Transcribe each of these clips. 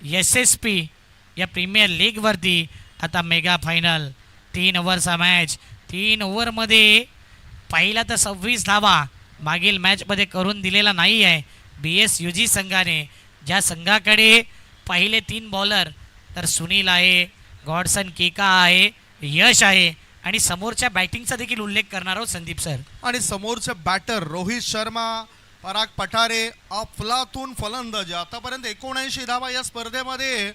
SSP या premier लीगवरती आता mega final 3 ओव्हरचा match. 3 ओव्हरमध्ये पहिला तर 26 धावा मागील मॅचमध्ये करून दिलेला नाही आहे BSUG संघाने. ज्या संघाकडे पहिले 3 बॉलर तर सुनील आहे, गॉडसन केका आहे, यश आहे आणि समोरच्या बॅटिंगचा देखील उल्लेख करणार आहोत संदीप सर. आणि समोरचे बॅटर रोहित शर्मा, पराग पठारे, अफलातून फलंदाज. आतापर्यंत 79 धावा या स्पर्धेमध्ये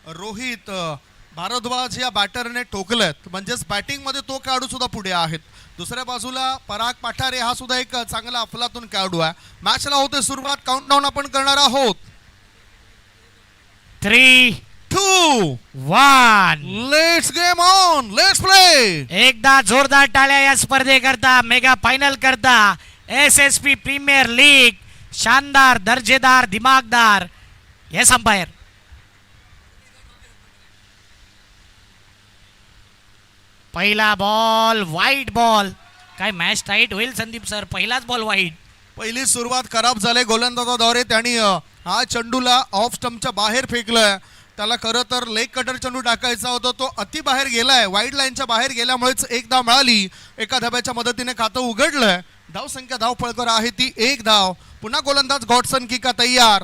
रोहित भारद्वाज या बॅटरने ठोकलेत. म्हणजेच बॅटिंगमध्ये तो खेळाडू सुद्धा पुढे आहेत. दुसऱ्या बाजूला पराग पठारे हा सुद्धा एक चांगला अफलातून खेळाडू आहे. मॅचला होते सुरुवात. काउंटडाऊन आपण करणार आहोत. 3, 2, 1. Let's game on, let's play. एकदा जोरदार टाळ्या या स्पर्धेकरता, मेगा फायनल करता. SSP प्रीमियर लीग शानदार, दर्जेदार, दिमागदार. Yes umpire. पहिला बॉल वाईट बॉल. काय मॅच टाईट होईल संदीप सर. पहिलाच बॉल वाईट. पहिली सुरुवात खराब झाली गोलंदाजाद्वारे. त्यांनी हा चेंडूला ऑफ स्टंपच्या बाहेर फेकलाय. त्याला खरं तर लेग कटर चेंडू टाकायचा होता, तो अति बाहेर गेलाय. वाईड लाईनच्या बाहेर गेल्यामुळेच एक धाव मिळाली. एका धाब्याच्या मदतीने खातं उघडलंय. धाव संख्या धावफळकर आहे ती 1 धाव. पुन्हा गोलंदाज गॉडसन किका तयार.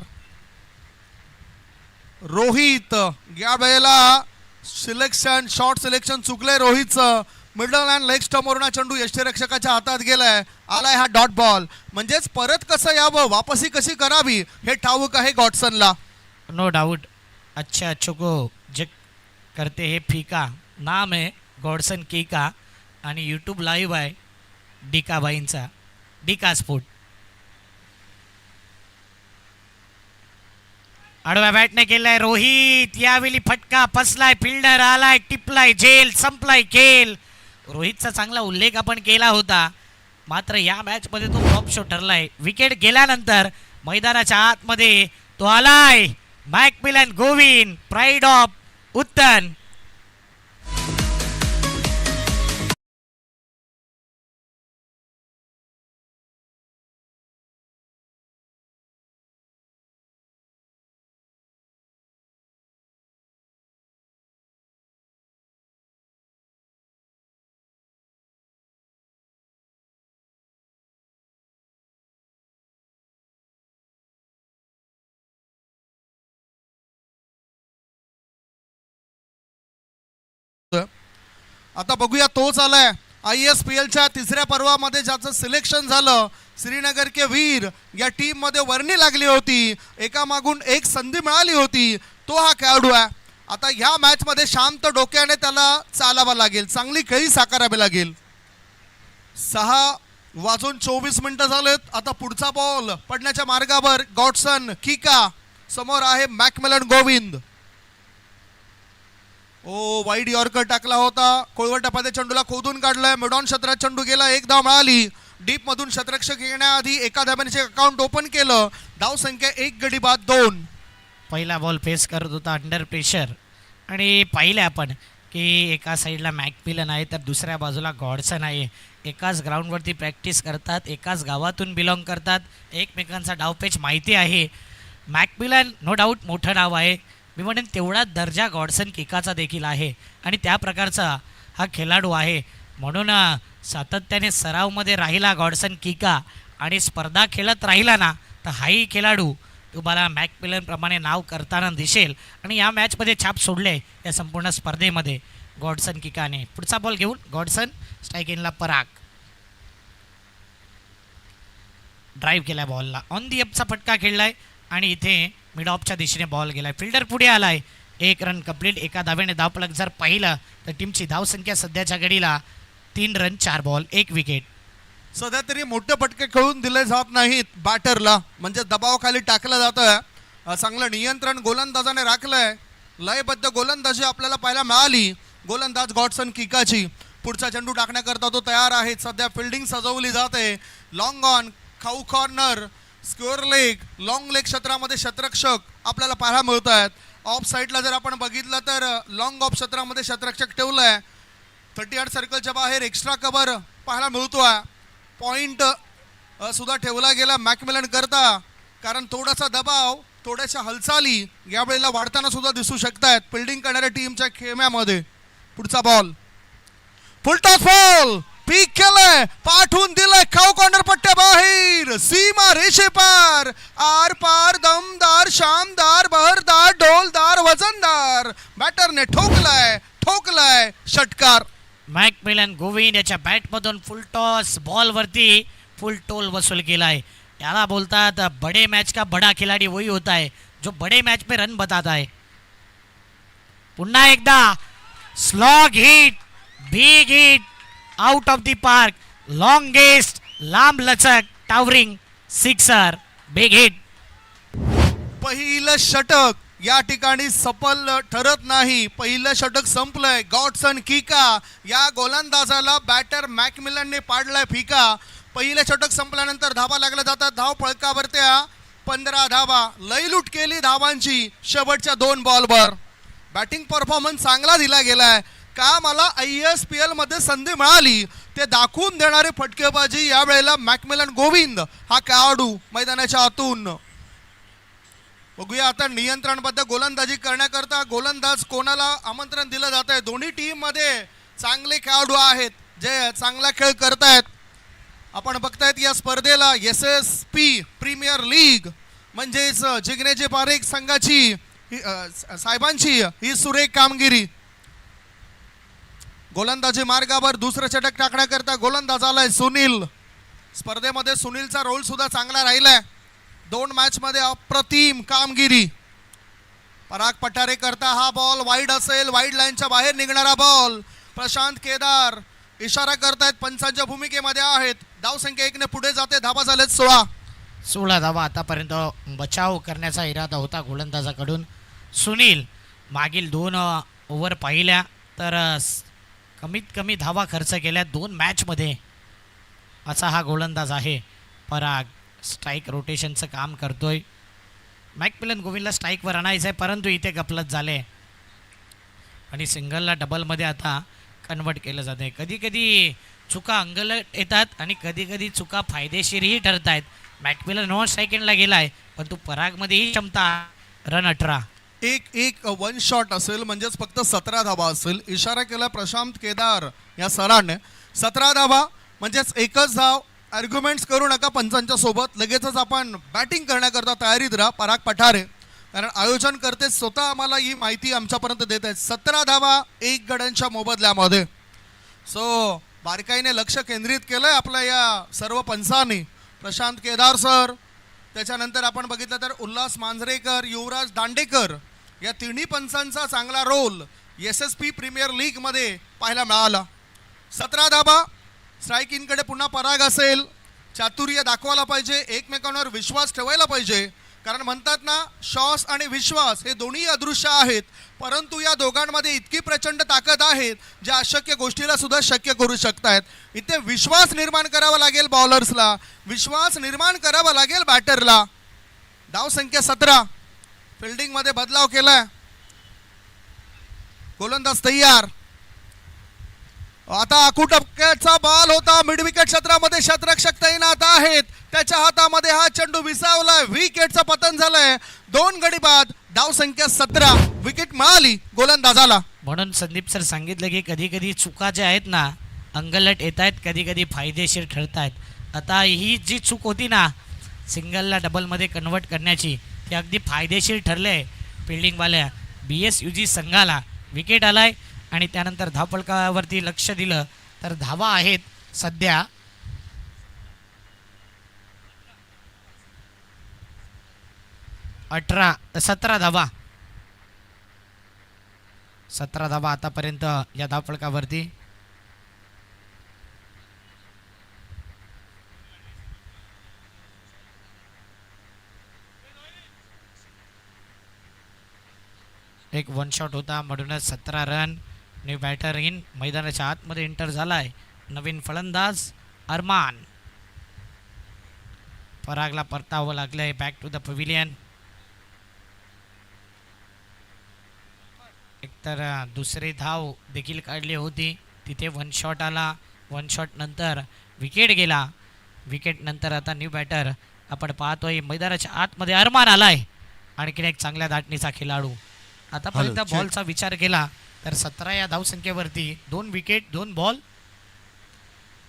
रोहित या वेळेला सिलेक्शन, शॉर्ट सिलेक्शन चुकलंय रोहितचं. मिडल अँड लेग स्टंपवरून हा चेंडू यष्टीरक्षकाच्या हातात गेलाय. आलाय हा डॉट बॉल. म्हणजेच परत कसं यावं, वापसी कशी करावी हे ठाऊक आहे गॉडसनला. No doubt. अच्छा अच्छो को जे करते हे फीका. नाम आहे गॉडसन केका आणि यूट्यूब लाईव्ह आहे डिकाबाईंचा, डिका स्पोर्ट. आडव्या बॅटने केलाय रोहित. यावेळी फटका फसलाय. फिल्डर आलाय, टिपलाय, झेल, संपलाय खेळ. रोहितचा चांगला उल्लेख आपण केला होता, मात्र या मॅचमध्ये तो फ्लॉप शो ठरलाय. विकेट गेल्यानंतर मैदानाच्या आतमध्ये तो आलाय. मॅकमिलन गोविंद, प्राईड ऑफ उत्तन. आता बघूया तोच आलाय. ISPLच्या तिसऱ्या पर्वामध्ये ज्याचं सिलेक्शन झालं, श्रीनगर के वीर या टीम मध्ये वर्णी लागली होती, एकामागून एक संधी मिळाली होती, तो हा खेळाडू आहे. आता ह्या मॅच मध्ये शांत डोक्याने त्याला चालावं लागेल, चांगली खेळी साकारावी लागेल. 6:24 झालेत. आता पुढचा बॉल पडण्याच्या मार्गावर. गॉडसन किका समोर आहे मॅकमिलन गोविंद. वाईड यॉर्कर टाकला होता. कोळवट पदे चेंडूला खोदून काढलाय. मिडॉन क्षेत्रात चेंडू गेला. 1 धाव मिळाली. डीप मधून शतरक्षक येण्याआधी एका धाब्याने अकाउंट ओपन केलं. धाव संख्या 1 गडी बाद 2. पहिला बॉल फेस करत होता अंडर प्रेशर आणि पाहिलं आपण की एका साईडला मॅकमिलन आहे तर दुसऱ्या बाजूला गॉडसन आहे. एकाच ग्राउंडवरती प्रॅक्टिस करतात, एकाच गावातून बिलॉंग करतात, एकमेकांचा डावपेच माहिती आहे. मॅकमिलन नो डाऊट मोठं नाव आहे. मी म्हणेन तेवढाच दर्जा गॉडसन किकाचा देखील आहे आणि त्या प्रकारचा हा खेळाडू आहे. म्हणून सातत्याने सरावमध्ये राहिला गॉडसन किका आणि स्पर्धा खेळत राहिला ना तर हाही खेळाडू तुम्हाला मॅकमिलनप्रमाणे नाव करताना दिसेल. आणि या मॅचमध्ये छाप सोडले या संपूर्ण स्पर्धेमध्ये गॉडसन किकाने. पुढचा बॉल घेऊन गॉडसन स्ट्राईक इनला. पराग ड्राईव्ह केला बॉलला. ऑन दी अपचा फटका खेळलाय आणि इथे मिड ऑफच्या दिशेने बॉल गेलाय. फिल्डर पुढे आलाय. 1 रन कंप्लीट. एका धावेने धावफलक जर पाहिलं तर टीमची धावसंख्या सध्याच्या घडीला 3 रन 4 बॉल 1 विकेट. सध्या तरी मोठे फटके खेळून दिले जात नाहीत बॅटरला, म्हणजे दबावाखाली टाकलं जातं. चांगलं नियंत्रण गोलंदाजाने राखलंय. लयबद्ध गोलंदाजी आपल्याला पाहायला मिळाली गोलंदाज गॉडसन किकाची. पुढचा चेंडू टाकण्याकरता तो तयार आहे. सध्या फिल्डिंग सजवली जाते. लॉंग ऑन, खाऊ corner, square leg, long leg क्षेत्रामध्ये शतरक्षक आपल्याला पाहायला मिळत आहेत. ऑफ साईडला जर आपण बघितलं तर लॉंग ऑफ क्षेत्रामध्ये शतरक्षक ठेवलाय. 38 सर्कलच्या बाहेर एक्स्ट्रा कव्हर पाहायला मिळतोय. पॉइंट सुद्धा ठेवला गेला मॅकमिलन करता, कारण थोडासा दबाव थोड्याशा हालचाली यावेळेला वाढताना सुद्धा दिसू शकतायत फिल्डिंग करणाऱ्या टीमच्या खेम्यामध्ये. पुढचा बॉल फुलटॉस बॉल पीक केलंय, पाठवून दिलंय खाऊ कॉर्नर पट्ट्या बाहेर, सीमा रेषे पार, आर पार, दमदार, शानदार, बहरदार, ढोलदार, वजनदार, बॅटरने ठोकलाय षटकार. मॅकमिलन गोविंद याच्या बॅटमधून फुल टॉस बॉलवरती फुल टोल वसूल केलाय. याला बोलतात बडे मैच का बड़ा खिलाड़ी वही होता है जो बड़े मैच में रन बताता है. पुन्हा एकदा slog hit, big hit, out of the park, longest, लांब लचक, टावरिंग सिक्सर, बिग हिट. पहिलं षटक या ठिकाणी सफल ठरत नाही. पहिलं षटक संपलंय. गॉडसन किका या गोलंदाजाला बॅटर मॅकमिलनने पाडलाय फिका. पहिलं षटक संपल्यानंतर धावा लागल्या जातात. धाव फळकावरत्या 15 धावा. लयलूट केली धावांची शेवटच्या 2 बॉलवर. बॅटिंग परफॉर्मन्स चांगला दिला गेलाय. का मला ISPL मध्ये संधी मिळाली ते दाखवून देणारी फटकेबाजी यावेळेला मॅकमिलन गोविंद हा खेळाडू मैदानाच्या आतून. बघूया आता नियंत्रणबद्ध गोलंदाजी करण्याकरता गोलंदाज कोणाला आमंत्रण दिलं जात आहे. दोन्ही टीम मध्ये चांगले खेळाडू आहेत जे चांगला खेळ करतायत. आपण बघतायत या स्पर्धेला SSP प्रीमियर लीग म्हणजेच जिग्नेजी पारेख संघाची साहेबांची ही सुरेख कामगिरी. गोलंदाजी मार्गावर दुसरं षटक टाकण्याकरता गोलंदाज आलाय सुनील. स्पर्धेमध्ये सुनीलचा रोल सुद्धा चांगला राहिलाय. 2 मॅच मध्ये अप्रतिम कामगिरी. पराग पठारे करता हा बॉल वाईड असेल, वाईड लाईनच्या बाहेर निघणारा बॉल. प्रशांत केदार इशारा करतायत, पंचांच्या भूमिकेमध्ये आहेत. धावसंख्या 1 ने पुढे जाते. धावा झालेत 16 धावा. आतापर्यंत बचाव करण्याचा इरादा होता गोलंदाजाकडून. सुनील मागील 2 ओव्हर पाहिल्या तर कमीत कमी धावा खर्च केल्या 2 मॅचमध्ये असा हा गोलंदाज आहे. पराग स्ट्राईक रोटेशनचं काम करतोय. मॅकमिलन गोविंदला स्ट्राईकवर आणायचं आहे परंतु इथे गफलत झाले आणि सिंगलला डबलमध्ये आता कन्वर्ट केलं जातं आहे. कधी कधी चुका अंगलट येतात आणि कधी कधी चुका फायदेशीरही ठरत आहेत. मॅकमिलन नॉन स्ट्राईक गेला आहे पण तू परागमध्येही क्षमता. रन 18. एक 1 शॉट असेल म्हणजेच फक्त 17 धावा असेल. इशारा केला प्रशांत केदार या सराने. 17 धावा म्हणजेच एकच धाव. आर्ग्युमेंट्स करू नका पंचांच्या सोबत. लगेचच आपण बॅटिंग करण्याकरता तयारीत राहा. पराग पठारे कारण आयोजन करते स्वतः आम्हाला ही माहिती आमच्यापर्यंत देत आहेत. 17 धावा 1 गड्यांच्या मोबदल्यामध्ये. सो बारकाईने लक्ष केंद्रित केलंय आपल्या या सर्व पंचांनी. प्रशांत केदार सर, त्याच्यानंतर आपण बघितलं तर उल्हास मांजरेकर, युवराज दांडेकर या तिन्ही पंचांचा चांगला रोल SSP प्रीमियर लीग मध्ये पाहायला मिळाला. 17 धावा. स्ट्राईकिंगकडे पुन्हा पराग असेल. चातुर्य दाखवायला पाहिजे, एकमेकांवर विश्वास ठेवायला पाहिजे. कारण म्हणतात ना श्वास आणि विश्वास हे दोन्ही अदृश्य आहेत परंतु या दोघांमध्ये इतकी प्रचंड ताकद आहे ज्या अशक्य गोष्टीला सुद्धा शक्य करू शकतायत. इथे विश्वास निर्माण करावा लागेल बॉलर्सला, विश्वास निर्माण करावा लागेल बॅटरला. धाव संख्या 17. फिल्डिंग मध्ये बदलाव केलाय. गोलंदाज तयार. आता आकुटप्प्याचा बॉल होता. मिड विकेट क्षेत्रामध्ये शतरक्षक तैनात आहेत. त्याच्या हातामध्ये हा चेंडू विसावलाय. विकेटचं पतन झालंय. 2 गडी बाद. धाव संख्या 17. विकेट मिळाली गोलंदाजाला. म्हणून संदीप सर सांगितलं की कधी कधी चुका ज्या आहेत ना अंगलट येत आहेत, कधी कधी फायदेशीर ठरत आहेत. आता ही जी चूक होती ना सिंगलला डबलमध्ये कन्वर्ट करण्याची ती अगदी फायदेशीर ठरले. फिल्डिंगवाल्या BSUG संघाला विकेट आलाय आणि त्यानंतर धावफलकावरती लक्ष दिलं तर धावा आहेत सध्या 17 धावा. 17 धावा आतापर्यंत या धावफलकावरती. एक 1 शॉट होता म्हणूनच 17 रन. न्यू बॅटर इन मैदानाच्या आतमध्ये एंटर झालाय. नवीन फलंदाज अरमान. परागला परतावं लागलंय. Back to the pavilion. एकतर दुसरी धाव देखील काढली होती तिथे 1 शॉट आला. 1 शॉट नंतर विकेट गेला. विकेट नंतर आता न्यू बॅटर आपण पाहतोय मैदानाच्या आतमध्ये अरमान आलाय. आणखीन एक चांगल्या धाटणीचा खेळाडू. आतापर्यंत check. बॉलचा विचार केला तर 17 या धावसंख्येवरती 2 विकेट 2 बॉल.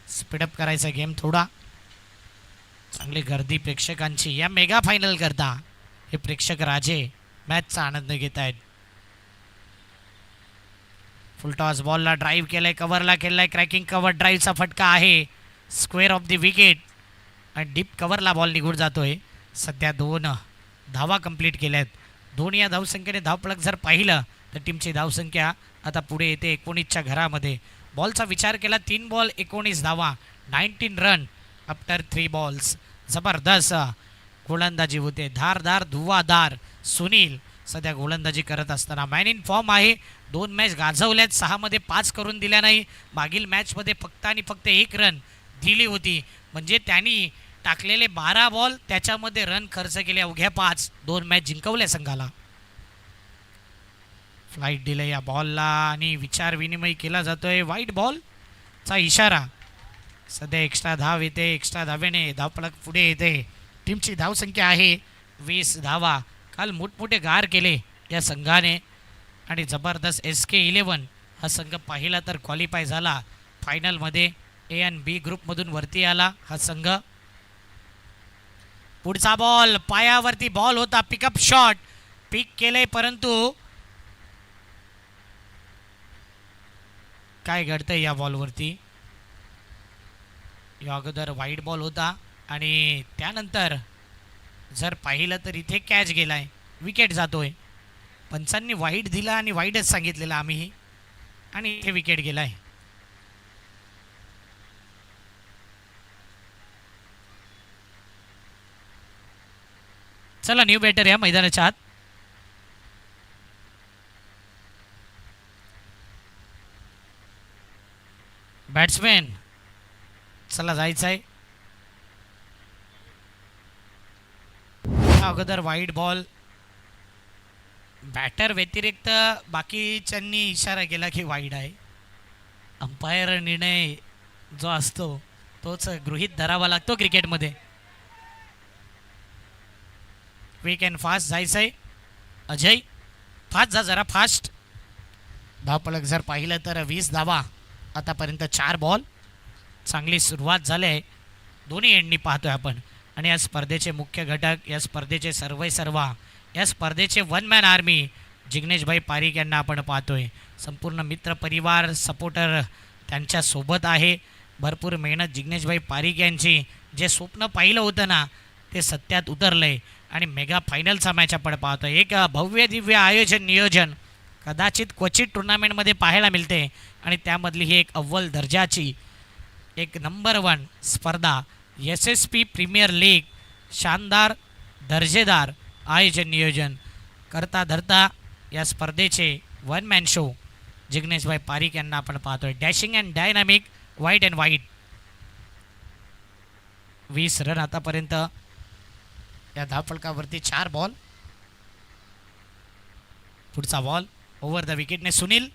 स्पीडअप करायचा गेम थोडा. चांगली गर्दी प्रेक्षकांची या मेगा फायनल करता. हे प्रेक्षक राजे मॅचचा आनंद घेत आहेत. फुलटॉस बॉलला ड्राईव्ह केलाय, कव्हरला केलाय, क्रॅकिंग कव्हर ड्राईव्हचा फटका आहे. स्क्वेअर ऑफ द विकेट आणि डीप कव्हरला बॉल निघून जातोय. सध्या 2 धावा कंप्लीट केल्यात. 2 या धावसंख्येने धावपळक जर पाहिलं तर टीमची धावसंख्या आता पुढे येते 19च्या घरामध्ये. बॉलचा विचार केला 3 बॉल 19 धावा, 19 रन आफ्टर 3 बॉल्स. जबरदस्त गोलंदाजी होते, धारदार धुवाधार. सुनील सध्या गोलंदाजी करत असताना मॅन इन फॉर्म आहे. 2 मॅच गाजवल्यात, 6 मध्ये 5 करून दिल्या नाही. मागील मॅचमध्ये फक्त आणि फक्त 1 रन दिली होती. म्हणजे त्यांनी टाकलेले 12 बॉल त्याच्यामध्ये रन खर्च केले अवघ्या 5. 2 मॅच जिंकवल्या संघाला. फ्लाईट दिले या बॉलला आणि विचार विनिमय केला जातोय. व्हाईट बॉलचा इशारा. सध्या एक्स्ट्रा धाव येते. एक्स्ट्रा धावेने धावपळक पुढे येते. टीमची धावसंख्या आहे 20 धावा. काल मोठमोठे गार केले या संघाने आणि जबरदस्त SK11 हा संघ पाहिला तर क्वालिफाय झाला फायनलमध्ये. A आणि B ग्रुपमधून वरती आला हा संघ. पुढचा बॉल पायावरती बॉल होता. पिकअप शॉट पिक केले परंतु काय घडतंय या बॉलवरती. या अगोदर वाईट बॉल होता आणि त्यानंतर जर पाहिलं तर इथे कॅच गेलाय, विकेट जातोय. पंचांनी वाईट दिला आणि वाईटच सांगितलेलं आम्ही आणि इथे विकेट गेलाय. चला न्यू बॅटर या मैदानाच्या आत. बॅट्समॅन चला जायचं आहे. अगोदर वाईट बॉल. बॅटर व्यतिरिक्त बाकीच्यांनी इशारा केला की वाईट आहे. अंपायर निर्णय जो असतो तोच गृहीत धरावा लागतो क्रिकेटमध्ये. क्विक अँड फास्ट जायचं आहे. अजय फास्ट जा जरा फास्ट. धावपळक जर पाहिलं तर 20 धावा आतापर्यंत 4 बॉल. चांगली सुरुवात झाली आहे दोन्ही एंडनी पाहतोय आपण. आणि या स्पर्धेचे मुख्य घटक, या स्पर्धेचे सर्वा, या स्पर्धेचे वन मॅन आर्मी जिग्नेशभाई पारिक यांना आपण पाहतोय. संपूर्ण मित्रपरिवार सपोर्टर त्यांच्यासोबत आहे. भरपूर मेहनत जिग्नेशभाई पारिक यांची. जे स्वप्न पाहिलं होतं ना ते सत्यात उतरलं आहे आणि मेगा फायनलचा मॅच आपण पाहतोय. एक भव्य दिव्य आयोजन नियोजन कदाचित क्वचित टुर्नामेंटमध्ये पाहायला मिळते आणि त्यामधली ही एक अव्वल दर्जाची एक नंबर 1 स्पर्धा SSP प्रीमियर लीग. शानदार दर्जेदार आयोजन नियोजन करता धरता या स्पर्धेचे वन मॅन शो जिग्नेशभाई पारिक यांना आपण पाहतोय. Dashing and dynamic white and white. 20 run आतापर्यंत या धावफलकावरती 4 बॉल. पुढचा बॉल ओव्हर द विकेटने सुनील.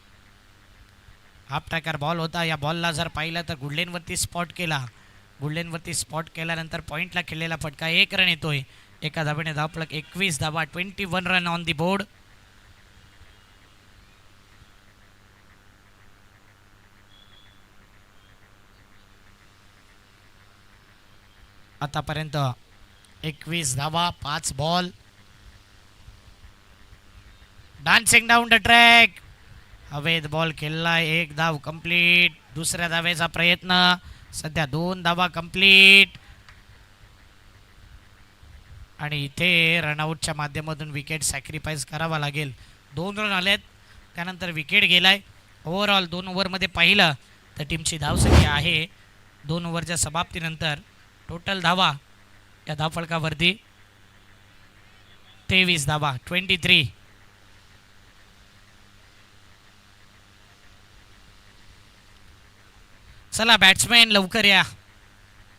हाफ ट्रॅकर बॉल होता. या बॉलला जर पाहिलं तर गुडलेनवरती स्पॉट केला. गुडलेनवरती स्पॉट केल्यानंतर पॉईंटला खेळलेला फटका 1 रन येतोय. एका धावेने धावफलक 21 धावा, 21 रन ऑन दी बोर्ड. आतापर्यंत 21 धावा 5 ball. Dancing down the track. हवेत बॉल खेळला. 1 धाव कंप्लीट. दुसऱ्या धावेचा प्रयत्न. सध्या 2 धावा कंप्लीट आणि इथे रनआउटच्या माध्यमातून विकेट सॅक्रिफाईस करावा लागेल. 2 रन आलेत त्यानंतर विकेट गेलाय. ओव्हरऑल 2 ओव्हरमध्ये पाहिलं तर टीमची धावसंख्या आहे 2 ओव्हरच्या समाप्तीनंतर टोटल धावा या धावफलकावरती 23 धावा 23. चला बॅट्समॅन लवकर या.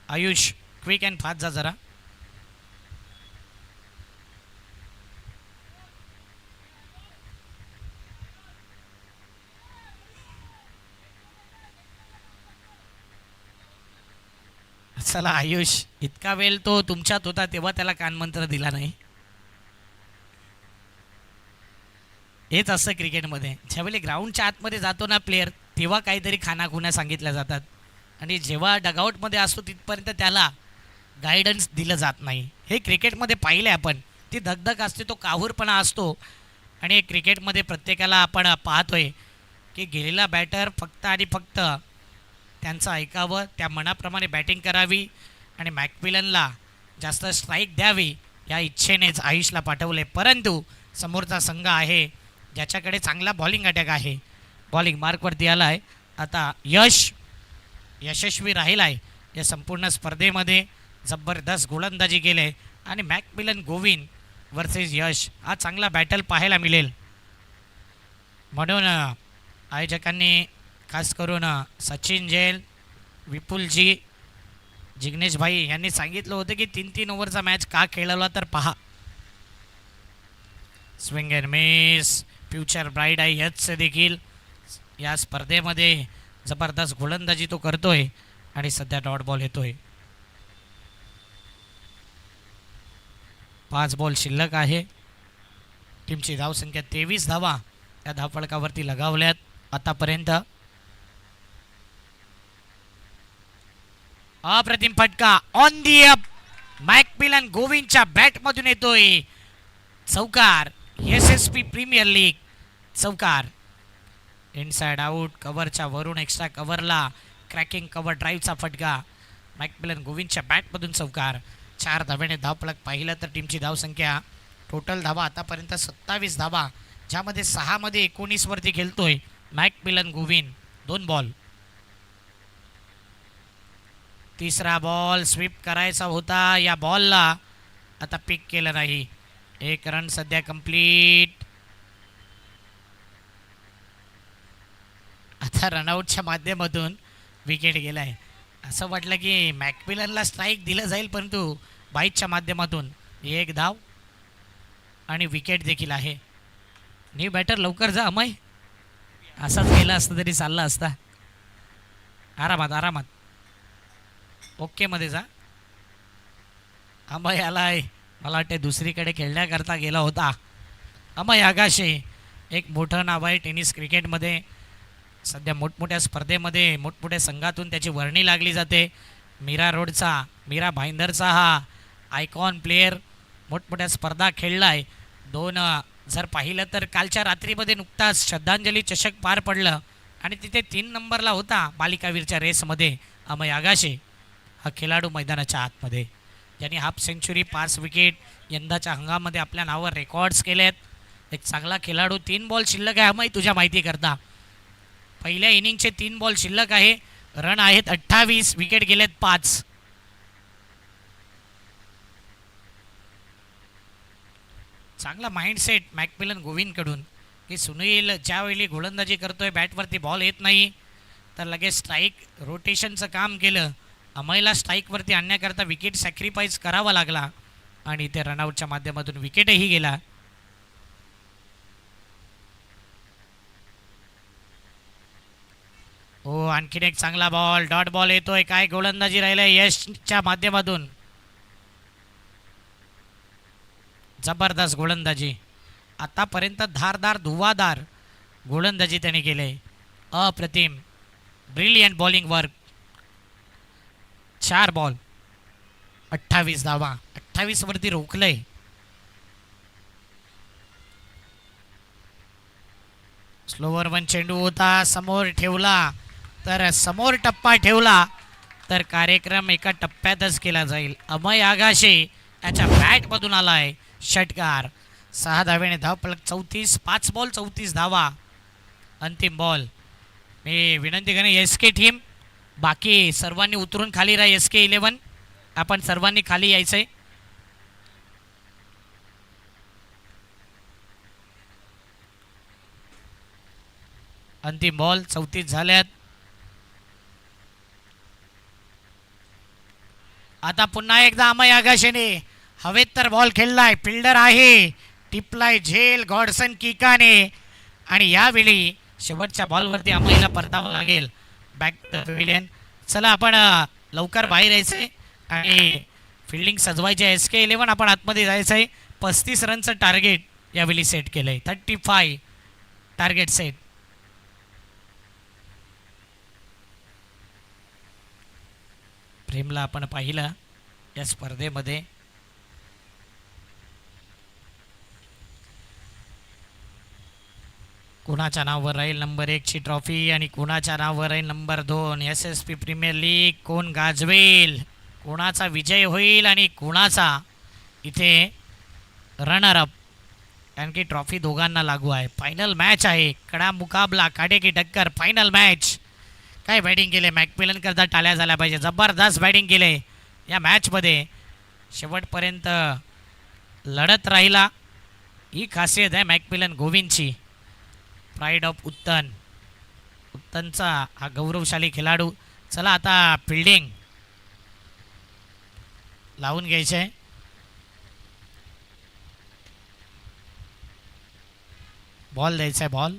आयुष क्विक अँड फास्ट जा जरा. चला आयुष, इतका वेळ तो तुमच्यात होता तेव्हा त्याला कानमंत्र दिला नाही. हेच असतं क्रिकेटमध्ये, ज्यावेळी ग्राउंडच्या आतमध्ये जातो ना प्लेअर, तेव्हा काहीतरी खानाखुना सांगितल्या जातात आणि जेव्हा डगआउटमध्ये असतो तिथपर्यंत त्याला गायडन्स दिलं जात नाही. हे क्रिकेटमध्ये पाहिलं आहे आपण. ती धगधग असते, तो काहूरपणा असतो आणि क्रिकेटमध्ये प्रत्येकाला आपण पाहतोय की गेलेला बॅटर फक्त आणि फक्त त्यांचं ऐकावं, त्या मनाप्रमाणे बॅटिंग करावी आणि मॅकमिलनला जास्त स्ट्राईक द्यावी या इच्छेनेच आयुषला पाठवले. परंतु समोरचा संघ आहे ज्याच्याकडे चांगला बॉलिंग अटॅक आहे, बॉलिंग मार्कवरती आला आहे. आता यशस्वी राहिला आहे या संपूर्ण स्पर्धेमध्ये, जबरदस्त गोलंदाजी केले आणि मॅकमिलन गोविंद वर्सेस यश हा चांगला बॅटल पाहायला मिळेल. म्हणून आयोजकांनी खास करून सचिन जैन, विपुलजी, जिग्नेश भाई यांनी सांगितलं होतं की 3-3 ओव्हरचा मॅच का खेळवला तर पहा. Swing and miss, future bright आहे यश देखील या स्पर्धेमध्ये जबरदस्त गोलंदाजी तो करतोय आणि सध्या डॉट बॉल येतोय. 5 बॉल शिल्लक आहे. टीमची धावसंख्या 23 धावा या धावफलकावरती लगावल्यात आतापर्यंत. अप्रतिम फटका ऑन दी अप, मॅकमिलन गोविंदच्या बॅटमधून येतोय चौकार. SSP प्रीमियर लीग चौकार. इनसाइड आउट, कव्हरच्या वरून एक्स्ट्रा कव्हरला क्रॅकिंग कव्हर ड्राईव्हचा फटका, मॅकमिलन गोविंदच्या बॅटमधून चौकार. 4 धावेने धावफलक पाहिलं तर टीमची धावसंख्या टोटल धावा आतापर्यंत 27 धावा, ज्यामध्ये 6 मध्ये 19 वरती खेळतोय मॅकमिलन गोविंद. 2 बॉल. तिसरा बॉल स्वीप करायचा होता, या बॉलला आता पिक केलं नाही. 1 रन सध्या कंप्लीट. आता रनआउटच्या माध्यमातून विकेट गेलाय. असं वाटलं की मॅकमिलनला स्ट्राईक दिलं जाईल, परंतु बाईटच्या माध्यमातून 1 धाव आणि विकेट देखील आहे. न्यू बॅटर लवकर जा अमय, असाच गेला असता तरी चालला असता. आरामात आरामात ओके मध्ये जा. अमय आलाय, मला वाटते दुसरीकडे खेळण्याकरता गेला होता. अमय आगाशे एक मोठं नाव आहे टेनिस क्रिकेटमध्ये. सध्या मोठमोठ्या स्पर्धेमध्ये मोठमोठ्या संघातून त्याची वर्णी लागली जाते. मीरा भाईंदरचा हा आयकॉन प्लेयर मोठमोठ्या स्पर्धा खेळला आहे. 2 जर पाहिलं तर कालच्या रात्रीमध्ये नुकताच श्रद्धांजली चषक पार पडलं आणि तिथे 3 नंबरला होता बालिकावीरच्या रेसमध्ये अमय आगाशे. हा खेळाडू मैदानाच्या आतमध्ये, ज्यांनी हाफ सेंचुरी 5 विकेट यंदाच्या हंगामामध्ये आपल्या नावावर रेकॉर्ड्स केलेत. एक चांगला खेळाडू. 3 बॉल शिल्लक आहे अमय तुझ्या माहिती करता. पहिल्या इनिंगचे 3 बॉल शिल्लक आहे. रन आहेत 28, विकेट गेलेत 5. चांगला माइंडसेट मॅकमिलन गोविंदकडून की सुनील ज्यावेळी गोलंदाजी करतोय बॅटवरती बॉल येत नाही तर लगेच स्ट्राईक रोटेशनचं काम केलं. अमयला स्ट्राईकवरती आणण्याकरता विकेट सॅक्रिफाईस करावा लागला आणि ते रनआउटच्या माध्यमातून विकेटही गेला. हो, आणखीन एक चांगला बॉल, डॉट बॉल येतोय. काय गोलंदाजी राहिलंय यशच्या माध्यमातून. जबरदस्त गोलंदाजी आतापर्यंत, धारदार धुवादार गोलंदाजी त्याने केले. अप्रतिम, ब्रिलियंट बॉलिंग वर्क. 4 बॉल 28 धावा, 28 वरती रोखलंय. स्लोवर 1 चेंडू होता, समोर ठेवला तर समोर टप्पा ठेवला तर कार्यक्रम एका टप्प्यातच केला जाईल. अमय आगाशे याच्या बॅटमधून आलाय षटकार. 6 धावेने धावफलक 34, 5 बॉल 34 धावा. अंतिम बॉल. मी विनंती करेन SK टीम, बाकी सर्वांनी उतरून खाली राहा. SK 11 आपण सर्वांनी खाली यायचंय. अंतिम बॉल 34 झाल्यात. आता पुन्हा एकदा अमय आगाशेने हवेत तर बॉल खेळलाय. फिल्डर आहे, टिपलाय झेल गॉडसन किकाने आणि यावेळी शेवटच्या बॉलवरती अमयला परतावं लागेल बॅक द पॅव्हिलियन. चला आपण लवकर बाहेर यायचंय आणि फिल्डिंग सजवायची. SK 11 आपण आतमध्ये जायचंय. 35 रनचं टार्गेट यावेळी सेट केलंय. 35 टार्गेट सेट. प्रेमला आपण पाहिलं या स्पर्धेमध्ये. कुणाच्या नावावर राहील नंबर 1 ची ट्रॉफी आणि कुणाच्या नावावर राहील नंबर 2. SSP प्रीमियर लीग कोण गाजवेल, कोणाचा विजय होईल आणि कुणाचा इथे रनर अप, कारण की ट्रॉफी दोघांना लागू आहे. फायनल मॅच आहे, कडा मुकाबला, काटे की टक्कर, फायनल मॅच. काय बॅटिंग केले मॅकमिलन करता, टाळ्या झाल्या पाहिजे. जबरदस्त बॅटिंग केले या मॅचमध्ये, शेवटपर्यंत लढत राहिला. ही खासियत आहे मॅकमिलन गोविंदची. प्राईड ऑफ उत्तन, उत्तनचा हा गौरवशाली खेळाडू. चला आता फिल्डिंग लावून घ्यायचे आहे. बॉल द्यायचा आहे, बॉल.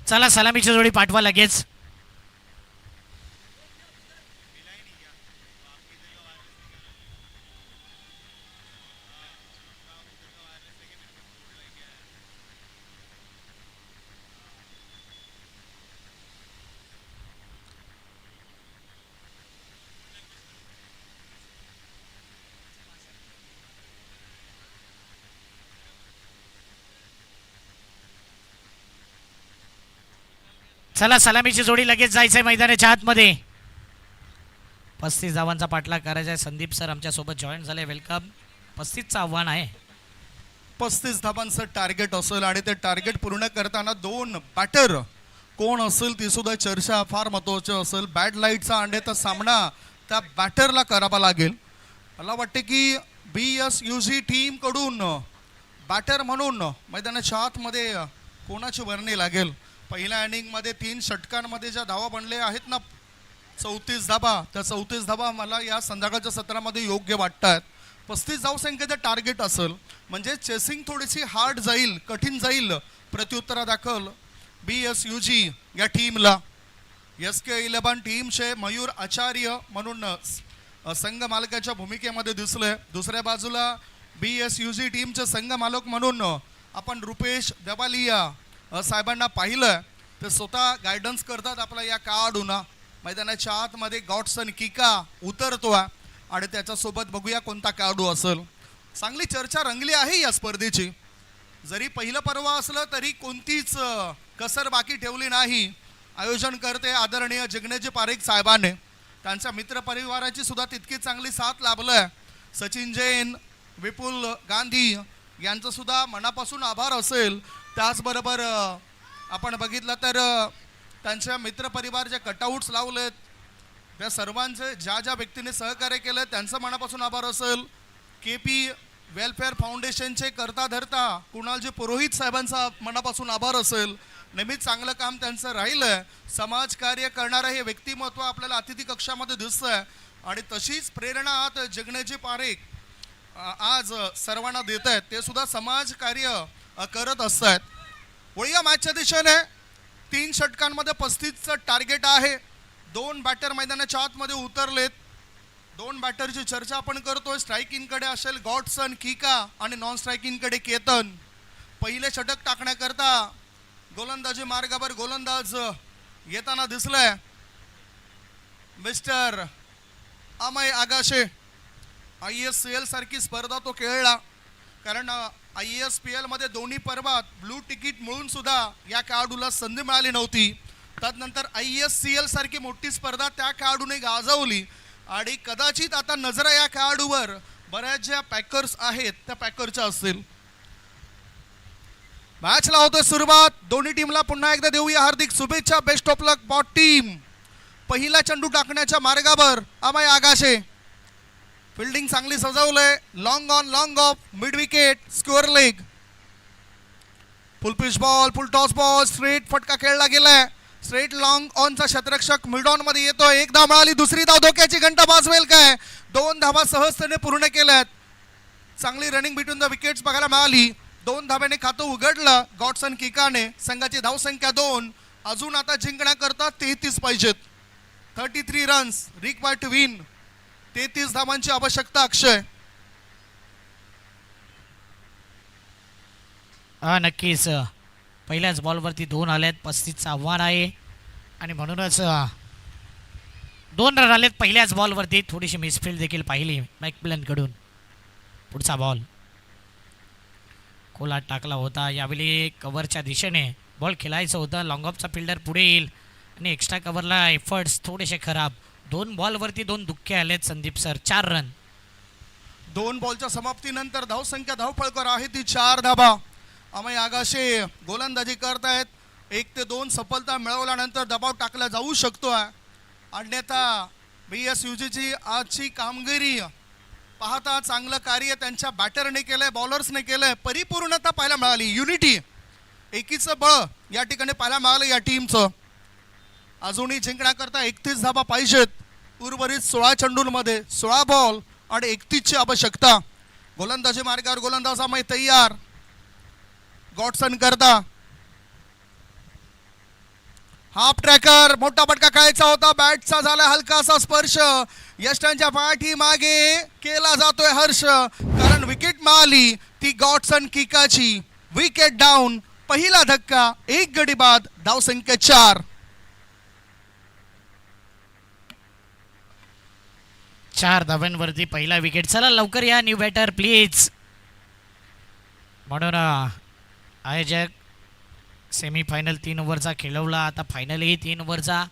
चला सलामीची जोडी पाठवा लगेच. चला सलामीची जोडी लगेच जायचंय मैदानाच्या आतमध्ये. 35 धावांचा पाठलाग करायचा आहे. संदीप सर आमच्या सोबत जॉईन झाले, वेलकम. 35चं आव्हान आहे. 35 धावांचं टार्गेट असेल आणि ते टार्गेट पूर्ण करताना 2 बॅटर कोण असेल ती सुद्धा चर्चा फार महत्त्वाची असेल. बॅड लाईटचा अंड्याचा सामना त्या बॅटरला करावा लागेल. मला वाटते की BSUG टीम कडून बॅटर म्हणून मैदानाच्या आतमध्ये कोणाची वर्णी लागेल. पहिल्या इनिंगमध्ये 3 षटकांमध्ये ज्या धावा बनले आहेत ना, 34 धावा, त्या 34 धावा मला या संध्याकाळच्या सत्रामध्ये योग्य वाटतात. 35 धावसंख्येचं टार्गेट असेल म्हणजे चेसिंग थोडीशी हार्ड जाईल, कठीण जाईल प्रत्युत्तरादाखल BSUG या टीमला. SK11 टीमचे मयूर आचार्य म्हणून संघ मालकाच्या भूमिकेमध्ये दिसले. दुसऱ्या बाजूला BSUG टीमचे संघ मालक म्हणून आपण रुपेश देवालिया साहेबांना पाहिलं. ते स्वतः गायडन्स करतात आपल्या या खेळाडूंना. मैदानाच्या आतमध्ये गॉडसन किका उतरतो आणि त्याच्यासोबत बघूया कोणता खेळाडू असेल. चांगली चर्चा रंगली आहे या स्पर्धेची. जरी पहिलं पर्व असलं तरी कोणतीच कसर बाकी ठेवली नाही. आयोजन करते आदरणीय जिग्नेजी पारेख साहेबांनी. त्यांच्या मित्रपरिवाराची सुद्धा तितकी चांगली साथ लाभलं. सचिन जैन, विपुल गांधी यांचं सुद्धा मनापासून आभार असेल. त्याचबरोबर आपण बघितलं तर त्यांच्या मित्रपरिवार जे कटआउट्स लावलेत त्या सर्वांचे ज्या ज्या व्यक्तीने सहकार्य केलं त्यांचं मनापासून आभार असेल. KP वेलफेअर फाउंडेशनचे करता धरता कुणालजी पुरोहित साहेबांचा मनापासून आभार असेल. नेहमीच चांगलं काम त्यांचं राहिलं. समाजकार्य करणारं हे व्यक्तिमत्व आपल्याला अतिथी कक्षामध्ये दिसतंय आणि तशीच प्रेरणा आता जिग्नेजी पारेख आज सर्वांना देत आहेत. ते सुद्धा समाजकार्य करत असतात. वळूया मॅचच्या दिशेने. 3 षटकांमध्ये 35चं टार्गेट आहे. 2 बॅटर मैदानाच्या आतमध्ये उतरलेत. 2 बॅटरची चर्चा आपण करतोय. स्ट्रायकिंगकडे असेल गॉडसन किका आणि नॉन स्ट्रायकिंगकडे केतन. पहिले षटक टाकण्याकरता गोलंदाजी मार्गावर गोलंदाज येताना दिसलाय मिस्टर अमय आगाशे. ISCL सारखी स्पर्धा तो खेळला, कारण ISPL मध्ये दोन्ही पर्वात ब्लू तिकीट मिळून सुद्धा या खेळाडूला संधी मिळाली नव्हती. त्यानंतर ISCL सारखी मोठी स्पर्धा त्या खेळाडूने गाजवली आणि कदाचित आता नजरा या खेळाडूवर बऱ्याच ज्या पॅकर्स आहेत त्या पॅकरच्या असतील. मॅचला होतोय सुरुवात. दोन्ही टीमला पुन्हा एकदा देऊया हार्दिक शुभेच्छा. Best of luck bot team. पहिला चेंडू टाकण्याच्या मार्गावर अमय आगाशे. फिल्डिंग चांगली सजवलंय. Long on long off mid wicket square leg. Full pitch ball full toss ball straight फटका खेळला गेलाय. स्ट्रेट लॉंग ऑनचा शतरक्षक मिड ऑन मध्ये येतोय. एक धाव मिळाली. दुसरी धाव धोक्याची घंटा वाजवेल काय? 2 धावा सहजतेने पूर्ण केल्यात. चांगली रनिंग बिटवीन द विकेट्स बघायला मिळाली. 2 धाब्याने खातं उघडलं गॉडसन किकाने. संघाची धावसंख्या 2. अजून आता जिंकण्याकरता 33 पाहिजेत. 33 रन्स रिक्वायर्ड टू विन. 33 धावांची आवश्यकता अक्षय. हा नक्कीच पहिल्याच बॉलवरती 2 आल्यात. 35चं आव्हान आहे आणि म्हणूनच 2 रन आलेत पहिल्याच बॉलवरती. थोडीशी मिसफिल्ड देखील पाहिली मॅकमिलनकडून. पुढचा बॉल कोलाट टाकला होता. यावेळी कव्हरच्या दिशेने बॉल खेळायचं होतं. लॉंग ऑफचा फिल्डर पुढे येईल आणि एक्स्ट्रा कव्हरला एफर्ट्स थोडेसे खराब. 2 बॉलवरती 2 दुःखे आलेत संदीप सर. 4 रन. 2 बॉलच्या समाप्तीनंतर धावसंख्या धावफळकर आहे ती 4 धाबा. अमय आगाशे गोलंदाजी करतायत. 1 ते 2 सफलता मिळवल्यानंतर दबाव टाकला जाऊ शकतोय. अन्यथा BSUGची आजची कामगिरी पाहता चांगलं कार्य त्यांच्या बॅटरने केलंय बॉलर्सने केलंय. परिपूर्णता पाहायला मिळाली. युनिटी एकीचं बळ या ठिकाणी पाहायला मिळालं या टीमचं. अजूनही जिंकण्याकरता 31 धाबा पाहिजेत. उर्वरित 16 चेंडूंमध्ये 16 बॉल आणि 31ची आवश्यकता. गोलंदाजी मार्गावर गोलंदाज अमय तयार. गॉडसन करता हाफ ट्रॅकर. मोठा फटका खेळायचा होता. बॅटचा झाला हलकासा स्पर्श. यष्टांच्या पाठी मागे केला जातोय हर्ष. कारण विकेट मिळाली ती गॉडसन किकाची. Wicket down. पहिला धक्का. 1 गडी बाद. धावसंख्या 4. 4 धाव्यांवरती पहिला विकेट. चला लवकर या न्यू बॅटर प्लीज. म्हणून आयोजक सेमीफायनल 3 ओव्हरचा खेळवला. आता फायनलही 3 ओव्हरचा.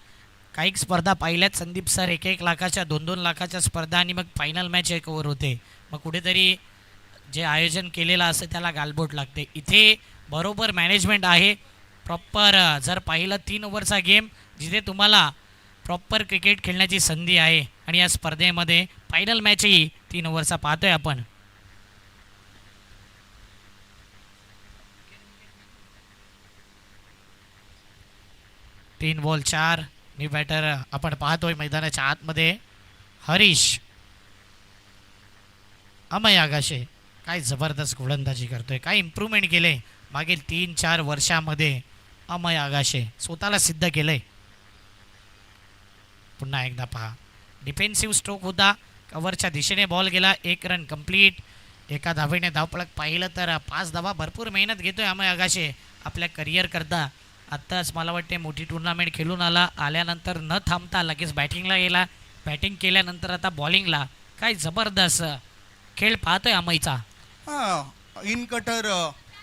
काही स्पर्धा पाहिल्यात संदीप सर. 1-1 लाखाच्या 2-2 लाखाच्या स्पर्धा आणि मग फायनल मॅच 1 ओव्हर होते. मग कुठेतरी जे आयोजन केलेलं असतं त्याला गालबोट लागते. इथे बरोबर मॅनेजमेंट आहे प्रॉपर. जर पाहिलं 3 ओव्हरचा गेम जिथे तुम्हाला प्रॉपर क्रिकेट खेळण्याची संधी आहे आणि या स्पर्धेमध्ये फायनल मॅचही 3 ओव्हरचा पाहतोय आपण. तीन बॉल 4. न्यू बॅटर आपण पाहतोय मैदानाच्या आतमध्ये हरीश. अमय आगाशे काय जबरदस्त गोलंदाजी करतोय. काय इम्प्रूव्हमेंट केले मागील 3-4 वर्षामध्ये. अमय आगाशे स्वतःला सिद्ध केलंय. पुन्हा एकदा पहा. डिफेन्सिव्ह स्ट्रोक होता. कव्हरच्या दिशेने बॉल गेला. 1 रन कंप्लीट. एका धावेने धावपळक पाहिलं तर 5 धावा. भरपूर मेहनत घेतोय अमय आगाशे आपल्या करिअर करता. आत्ताच मला वाटते मोठी टुर्नामेंट खेळून आल्यानंतर न थांबता लगेच बॅटिंगला गेला. बॅटिंग केल्यानंतर आता बॉलिंगला. काय जबरदस्त खेळ पाहतोय अमयचा. In cutter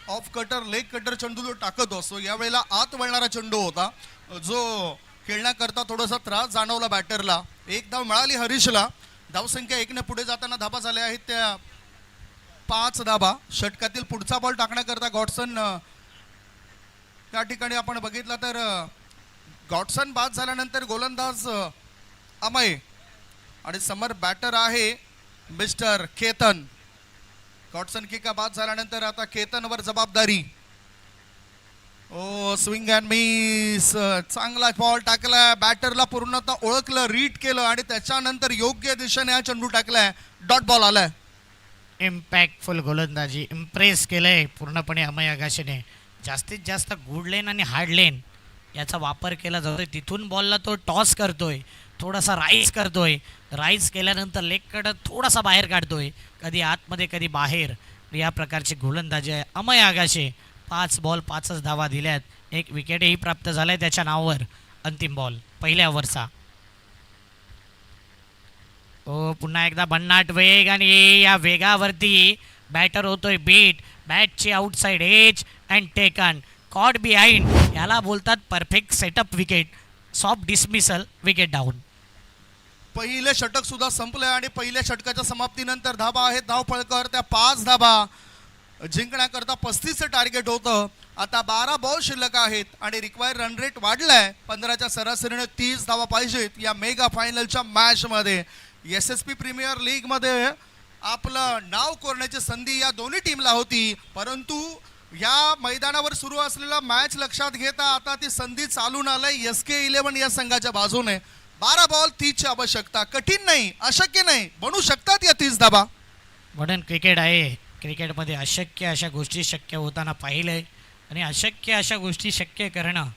off cutter leg cutter चेंडू जो टाकत असतो यावेळेला आत वळणारा चेंडू होता जो खेळण्याकरता थोडासा त्रास जाणवला बॅटरला. 1 धाव मिळाली हरीशला. धावसंख्या 1 ने पुढे जाताना धाबा झाल्या आहेत त्या 5 धाबा. षटकातील पुढचा बॉल टाकण्याकरता गॉडसन त्या ठिकाणी आपण बघितलं तर गॉडसन बाद झाल्यानंतर गोलंदाज अमय आणि समर बॅटर आहे मिस्टर केतन. गॉडसन किका बाद झाल्यानंतर आता केतनवर जबाबदारी. ओ स्विंग अँड मिस. चांगला बॉल टाकलाय. बॅटरला पूर्णतः ओळखलं रीड केलं आणि त्याच्यानंतर योग्य दिशेने हा चेंडू टाकलाय. डॉट बॉल आलाय. इम्पॅक्टफुल गोलंदाजी. इम्प्रेस केलंय पूर्णपणे अमय आगाशेने. जास्तीत जास्त गुड लेन आणि हार्ड लेन याचा वापर केला जातोय. तिथून बॉलला तो टॉस करतोय. थोडासा राईज करतोय. राईज केल्यानंतर लेगकडं थोडासा बाहेर काढतोय. कधी आतमध्ये कधी बाहेर. या प्रकारची गोलंदाजी आहे अमय आगाशे. 5 बॉल 5च धावा दिल्यात. 1 विकेटही प्राप्त झालाय त्याच्या नावावर. अंतिम बॉल पहिल्या ओव्हरचा. ओ पुन्हा एकदा भन्नाट वेग आणि या वेगावरती बॅटर होतोय बीट. बॅटची outside edge and taken. Caught behind. याला बोलतात perfect setup wicket. Soft dismissal. Wicket down. पहिले षटक सुद्धा संपलंय आणि पहिल्या षटकाच्या समाप्तीनंतर धाबा आहेत धावफळकर. त्या 5 धाबा जिंकण्याकरता 35चं टार्गेट होतं. आता 12 बॉल शिल्लक आहेत आणि रिक्वायर्ड रन रेट वाढलाय. 15च्या सरासरीने 30 धावा पाहिजेत या मेगा फायनलच्या मॅचमध्ये. SSP प्रीमियर लीग मध्ये आपलं नाव कोरण्याची संधी या दोन्ही टीमला होती, परंतु या मैदानावर सुरू असलेला मॅच लक्षात घेता आता ती संधी चालून आलंय SK11 या संघाच्या बाजूने. 12 बॉल 30 ची आवश्यकता. कठीण नाही, अशक्य नाही, बनू शकतात या 30 धाबा. मॉडर्न क्रिकेट आहे. क्रिकेटमध्ये अशक्य अशा गोष्टी शक्य होताना पाहिलंय आणि अशक्य अशा गोष्टी शक्य करणं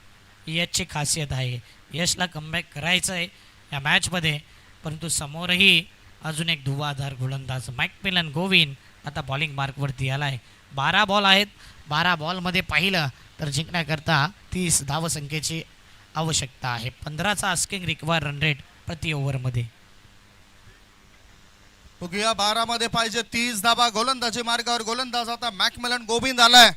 ही यशची खासियत आहे. यशला कमबॅक करायचं आहे या मॅचमध्ये, परंतु समोरही अजून एक धुवाधार गोलंदाज मॅकमिलन गोविंद आता बॉलिंग मार्कवरती आला आहे. 12 बॉल आहेत. 12 बॉलमध्ये पाहिलं तर जिंकण्याकरता 30 धावसंख्येची आवश्यकता आहे. 15चा आस्किंग रिक्वायर रन रेट प्रति ओव्हरमध्ये. बघूया 12 मध्ये पाहिजे 30 धाबा. गोलंदाजी मार्गावर गोलंदाज आता मॅकमिलन गोविंद आलाय.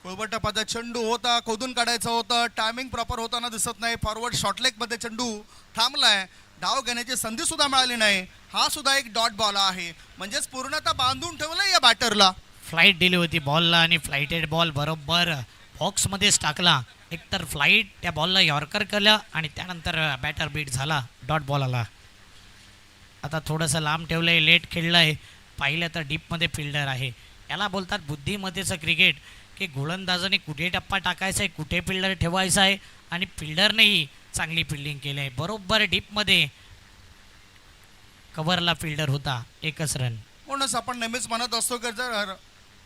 कुळबट पदात चेंडू होता, खोदून काढायचं होतं, टायमिंग प्रॉपर होताना दिसत नाही. फॉरवर्ड शॉर्टलेग मध्ये चेंडू थांबलाय. धाव घेण्याची संधी सुद्धा मिळाली नाही. हा सुद्धा एक डॉट बॉल आहे, म्हणजेच पूर्णतः बांधून ठेवलंय या बॅटरला. फ्लाईट दिली होती बॉलला आणि फ्लाईटेड बॉल बरोबर बॉक्समध्येच टाकला. एकतर फ्लाईट त्या बॉलला यॉर्कर केलं आणि त्यानंतर बॅटर बीट झाला, डॉट बॉल आला. आता थोडंसं लांब ठेवलंय, लेट खेळलंय. पाहिलं तर डीपमध्ये फिल्डर आहे. याला बोलतात बुद्धिमत्तेचं क्रिकेट, की गोलंदाजाने कुठे टप्पा टाकायचा आहे, कुठे फिल्डर ठेवायचा आहे आणि फिल्डरनेही चांगली फिल्डिंग केली आहे. बरोबर डीपमध्ये कव्हरला फिल्डर होता. एकच रन. म्हणूनच आपण नेहमीच म्हणत असतो की जर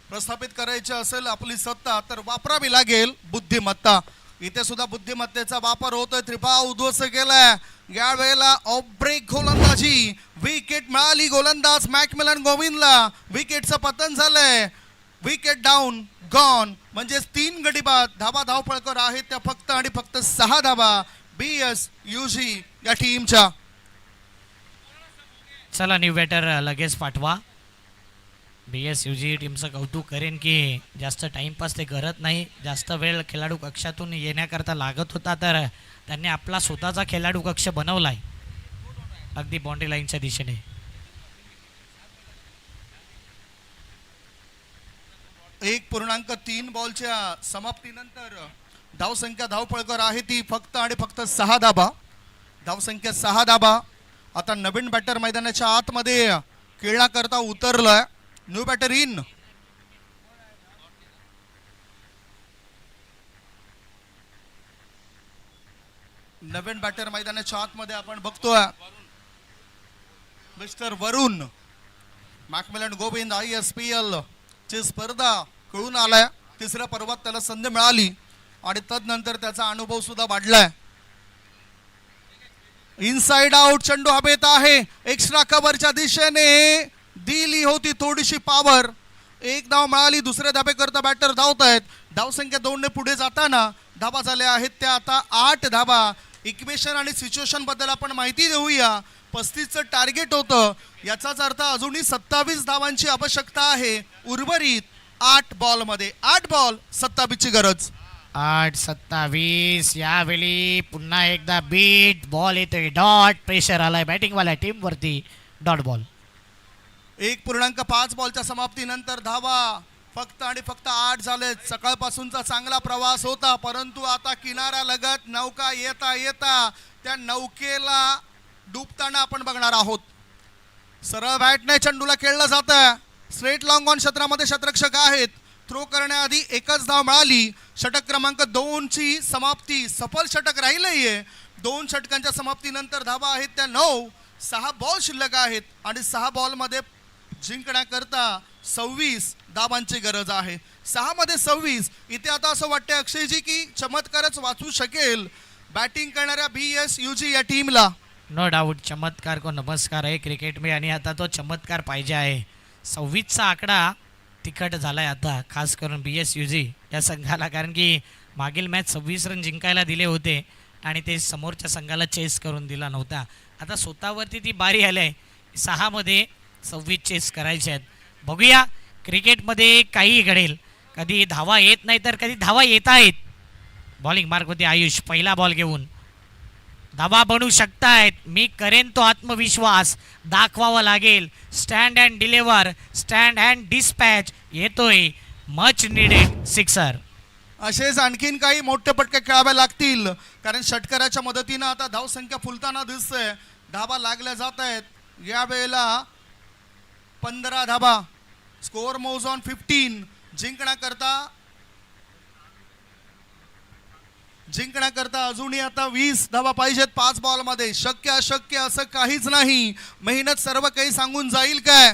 प्रस्थापित करायची असेल आपली सत्ता तर वापरावी लागेल बुद्धिमत्ता. इथे सुद्धा बुद्धिमत्तेचा वापर होतोय. त्रिफा उद्ध्वस्त केलाय. या वेळेला ऑफ ब्रेक गोलंदाजी. विकेट मिळाली गोलंदाज मॅकमिलन गोविंदला. विकेटचं पतन झालंय. Wicket down, gone. म्हणजेच 3 गडी बाद. धाबा धावपळकर आहेत त्या फक्त आणि फक्त 6 धाबा BSUG या टीमच्या. चला न्यू बॅटर लगेच पाठवा. BSUG टीमचं कौतुक करेन की जास्त टाईमपास ते करत नाही. जास्त वेळ खेळाडू कक्षातून येण्याकरता लागत होता तर त्यांनी आपला स्वतःचा खेळाडू कक्ष बनवला आहे अगदी बाउंड्री लाईनच्या दिशेने. 1.3 बॉलच्या समाप्तीनंतर धावसंख्या धावपळकर आहे ती फक्त आणि फक्त 6 धाबा. धावसंख्या 6 धाबा. आता नवीन बॅटर मैदानाच्या आतमध्ये खेळण्याकरता उतरलाय. New batter in. नवीन बॅटर मैदानाच्या आतमध्ये आपण बघतोय mister Varun. McMillan Govind ISPL ची स्पर्धा कळून आलाय. 3ऱ्या पर्वात त्याला संधी मिळाली आणि तदनंतर त्याचा अनुभव सुद्धा वाढलाय. इनसाइड आउट चेंडू हवेत आहे. एक्स्ट्रा कव्हरच्या दिशेने दिली होती थोडीशी पॉवर. 1 धाव मिळाली. दुसऱ्या धाबेकरता बॅटर धावत आहेत. धावसंख्या 2 ने पुढे जाताना धाबा झाल्या आहेत त्या आता 8 धाबा. इक्वेशन आणि सिच्युएशन बद्दल आपण माहिती देऊया. 35चं टार्गेट होतं. याचाच अर्थ अजूनही 27 धावांची आवश्यकता आहे उर्वरित 8 बॉलमध्ये. 8 बॉल 27 ची गरज. 8-27. यावेळी पुन्हा एकदा बीट बॉल येतोय. डॉट प्रेशर आलाय बॅटिंगवाल्या टीमवरती. Dot ball. 1.5 बॉलच्या समाप्तीनंतर धावा फक्त आणि फक्त 8 झाले. सकाळपासूनचा चांगला प्रवास होता, परंतु आता किनारा लगत नौका येता येता त्या नौकेला डुबताना आपण बघणार आहोत. सरळ बॅटने चेंडूला खेळलं जातं. स्ट्रेट लॉंग ऑन क्षेत्रामध्ये षटरक्षक आहेत. थ्रो करण्याआधी 1च धाव मिळाली. षटक क्रमांक 2 ची समाप्ती. सफल षटक राहिलंय. 2 षटकांच्या समाप्तीनंतर धावा आहेत त्या 9. 6 बॉल शिल्लक आहेत आणि 6 बॉलमध्ये जिंकण्याकरता 26 धावांची गरज आहे. 6 मध्ये 26. इथे आता असं वाटतं अक्षयजी की चमत्कारच वाचू शकेल बॅटिंग करणाऱ्या BSUG या टीमला. नो डाऊट चमत्कार को नमस्कार आहे क्रिकेट में आणि आता तो चमत्कार पाहिजे आहे. 26चा आकडा तिखट झालाय आता खास करून BSUG या संघाला, कारण की मागील मॅच 26 रन जिंकायला दिले होते आणि ते समोरच्या संघाला चेस करून दिला नव्हता. आता स्वतःवरती ती बारी आली आहे. 6 मध्ये 26 चेस करायचे आहेत. बघूया क्रिकेटमध्ये काहीही घडेल. कधी धावा येत नाही तर कधी धावा येत आहेत. बॉलिंग मार्कवरती आयुष पहिला बॉल घेऊन धावा बनवू शकतायत. मी करेन तो आत्मविश्वास दाखवावा लागेल. Stand and deliver, stand and dispatch येतोय. Much needed sixer. असेच आणखीन काही मोठे पटके खेळावे लागतील कारण षटकाराच्या मदतीनं आता धावसंख्या फुलताना दिसते. धाबा लागल्या जात आहेत यावेळेला 15 धाबा स्कोअर मोज ऑन 15 जिंकण्याकरता अजूनही आता 20 धाबा पाहिजेत 5 बॉलमध्ये. शक्य अशक्य असं काहीच नाही. मेहनत सर्व काही सांगून जाईल काय.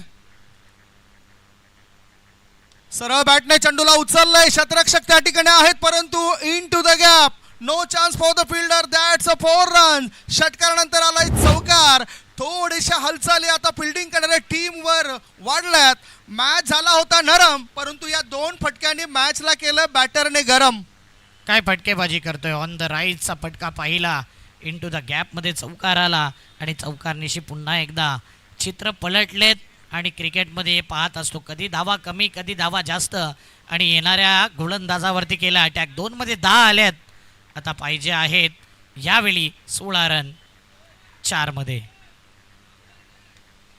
सरळ बॅटने चेंडूला उचललंय. शतरक्षक त्या ठिकाणी आहेत परंतु in to the gap. No chance for the fielder. That's a 4 run. षटकारानंतर आलाय चौकार. थोड्याशा हालचाली आता फिल्डिंग करणाऱ्या टीमवर वाढल्यात. मॅच झाला होता नरम परंतु या 2 फटक्यांनी मॅचला केलं बॅटरने गरम. काय फटकेबाजी करतोय. ऑन द राईटचा फटका पाहिला. इन टू द गॅपमध्ये चौकार आला आणि चौकारनिशी पुन्हा एकदा चित्र पलटलेत. आणि क्रिकेटमध्ये पाहत असतो कधी धावा कमी कधी धावा जास्त आणि येणाऱ्या गोलंदाजावरती केला अटॅक. 2 मध्ये 10 आल्यात. आता पाहिजे आहेत यावेळी 16 रन 4 मध्ये.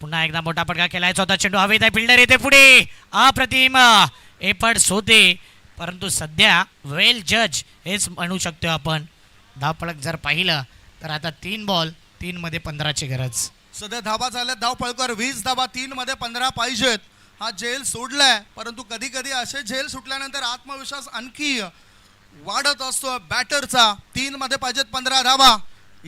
पुन्हा एकदा मोठा फटका खेळायचा होता. चेंडू हवेत आहे. फिल्डर येते पुढे. अप्रतिम एफर्ट्स होते परंतु सध्या वेल जज हेच म्हणू शकतो आपण. धावफलक जर पाहिलं तर आता 3 बॉल 3 मध्ये 15ची गरज. सध्या धाबा झाल्यात धावफलकर 20 धाबा 3 मध्ये 15 पाहिजेत. हा झेल सोडलाय परंतु कधी कधी असे झेल सुटल्यानंतर आत्मविश्वास आणखी वाढत असतो बॅटरचा. 3 मध्ये पाहिजेत 15 धाबा.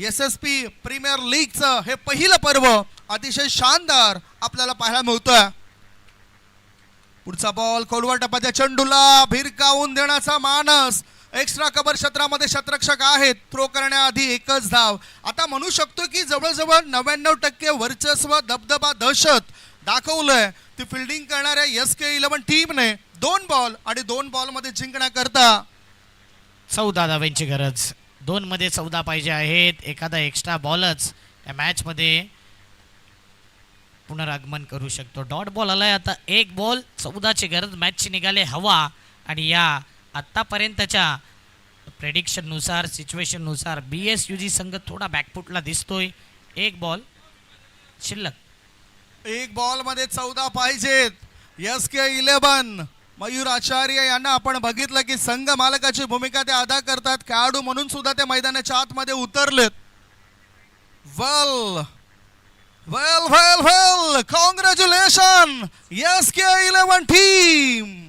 SSP प्रीमियर लीगचं हे पहिलं पर्व अतिशय शानदार आपल्याला पाहायला मिळतोय. पुढचा बॉल खोलवर टप्प्याच्या चेंडूला भिरकावून देण्याचा मानस. एक्स्ट्रा कव्हर क्षेत्रामध्ये शतरक्षक आहेत. थ्रो करण्याआधी एकच धाव. आता म्हणू शकतो की जवळजवळ 99% वर्चस्व दबदबा दहशत दाखवलंय ती फिल्डिंग करणाऱ्या SK11 टीमने. 2 बॉल आणि 2 बॉलमध्ये जिंकण्याकरता 14 धावांची गरज. 2 मध्ये 14 पाहिजे आहेत. एखादा एक्स्ट्रा बॉलच या मॅचमध्ये पुनरागमन करू शकतो. डॉट बॉल आलाय आता. 1 बॉल 14ची गरज. मॅचची निघाले हवा आणि या आत्तापर्यंतच्या प्रेडिक्शननुसार सिच्युएशननुसार BSUG संघ थोडा बॅकफुटला दिसतोय. 1 बॉल शिल्लक. 1 बॉलमध्ये 14 पाहिजेत. SK11 मयूर आचार्य यांना आपण बघितलं की संघ मालकाची भूमिका ते अदा करतात. खेळाडू म्हणून सुद्धा ते मैदानाच्या आतमध्ये उतरलेत. वेल कॉंग्रॅच्युलेशन SK11 टीम.